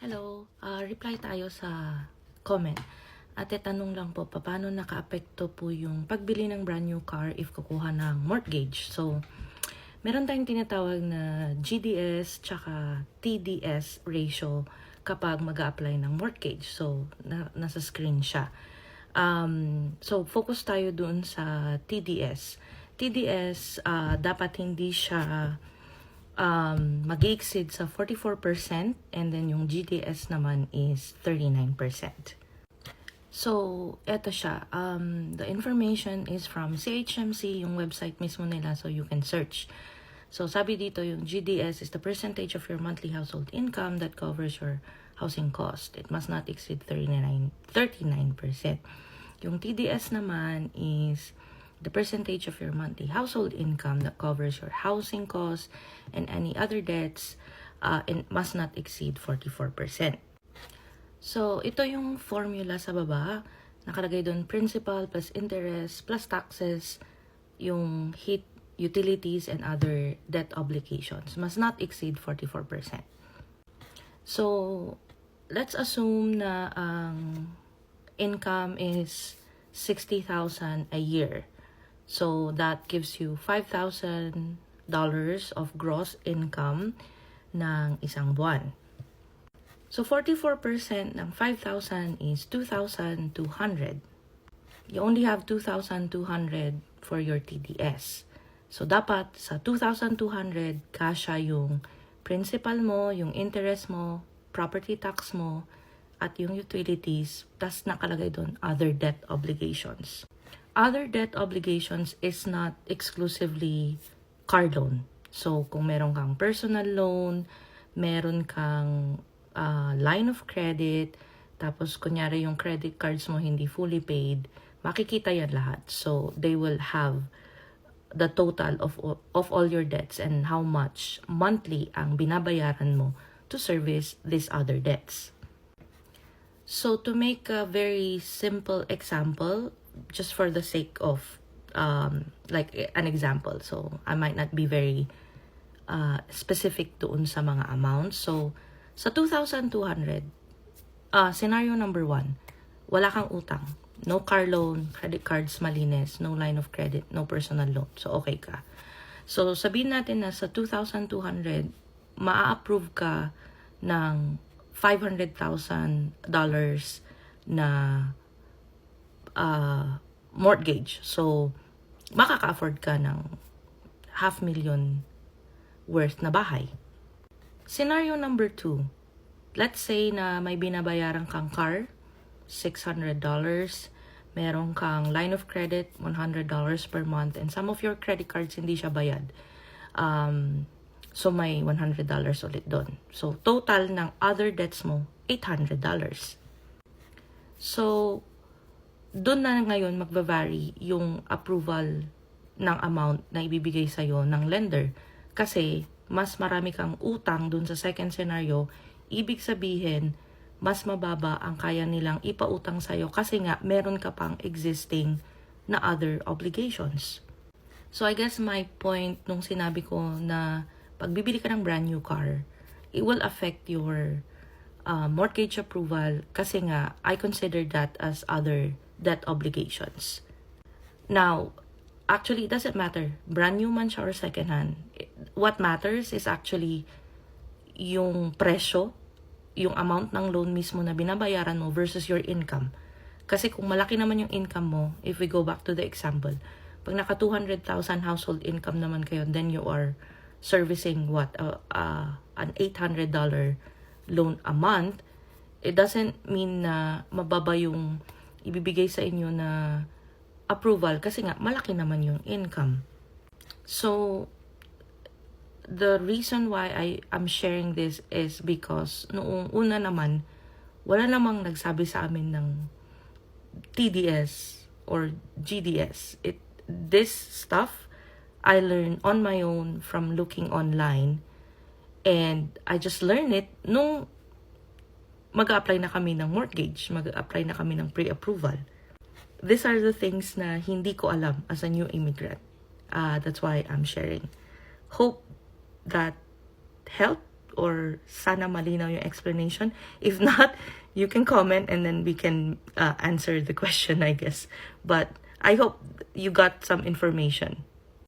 Hello, reply tayo sa comment. At tanong lang po, paano nakaapekto po yung pagbili ng brand new car if kukuha ng mortgage? So, meron tayong tinatawag na GDS tsaka TDS ratio kapag mag-a-apply ng mortgage. So, nasa screen siya. So, focus tayo dun sa TDS. TDS, dapat hindi siya mag-exceed sa 44% and then yung GDS naman is 39%. So, eto siya. The information is from CHMC, yung website mismo nila, so you can search. So, sabi dito, yung GDS is the percentage of your monthly household income that covers your housing cost. It must not exceed 39%. Yung TDS naman is the percentage of your monthly household income that covers your housing costs and any other debts and must not exceed 44%. So, ito yung formula sa baba. Nakalagay doon principal plus interest plus taxes, yung heat, utilities, and other debt obligations must not exceed 44%. So, let's assume na ang income is 60,000 a year. So, that gives you $5,000 of gross income ng isang buwan. So, 44% ng 5,000 is 2,200. You only have 2,200 for your TDS. So, dapat sa 2,200, kasya yung principal mo, yung interest mo, property tax mo, at yung utilities, tas nakalagay doon other debt obligations. Other debt obligations is not exclusively car loan. So, kung meron kang personal loan, meron kang line of credit, tapos kunyari yung credit cards mo hindi fully paid, makikita yan lahat. So, they will have the total of all your debts and how much monthly ang binabayaran mo to service these other debts. So, to make a very simple example, just for the sake of like an example, so I might not be very specific doon sa mga amounts. So, sa 2,200, scenario number 1, wala kang utang. No car loan, credit cards malinis, no line of credit, no personal loan. So, okay ka. So, sabihin natin na sa 2,200, maa-approve ka ng $500,000 na mortgage. So, makaka-afford ka ng $500,000 worth na bahay. Scenario number 2, let's say na may binabayaran kang car, $600, meron kang line of credit, $100 per month, and some of your credit cards hindi siya bayad. So, may $100 ulit doon. So, total ng other debts mo, $800. So, doon na ngayon magva-vary yung approval ng amount na ibibigay sa'yo ng lender. Kasi, mas marami kang utang doon sa second scenario, ibig sabihin, mas mababa ang kaya nilang ipautang sa'yo kasi nga, meron ka pang existing na other obligations. So, I guess my point nung sinabi ko na pag bibili ka ng brand new car, it will affect your mortgage approval kasi nga, I consider that as other debt obligations. Now, actually, it doesn't matter. Brand new man siya or second hand. What matters is actually yung presyo, yung amount ng loan mismo na binabayaran mo versus your income. Kasi kung malaki naman yung income mo, if we go back to the example, pag naka 200,000 household income naman kayo, then you are servicing what? An $800 loan a month. It doesn't mean na mababa yung ibibigay sa inyo na approval kasi nga malaki naman yung income. So, the reason why I'm sharing this is because noong una naman, wala namang nagsabi sa amin ng TDS or GDS. This stuff, I learned on my own from looking online, and I just learned it nung mag-a-apply na kami ng mortgage, mag-a-apply na kami ng pre-approval. These are the things na hindi ko alam as a new immigrant. That's why I'm sharing. Hope that helped or sana malinaw yung explanation. If not, you can comment and then we can answer the question, I guess. But I hope you got some information.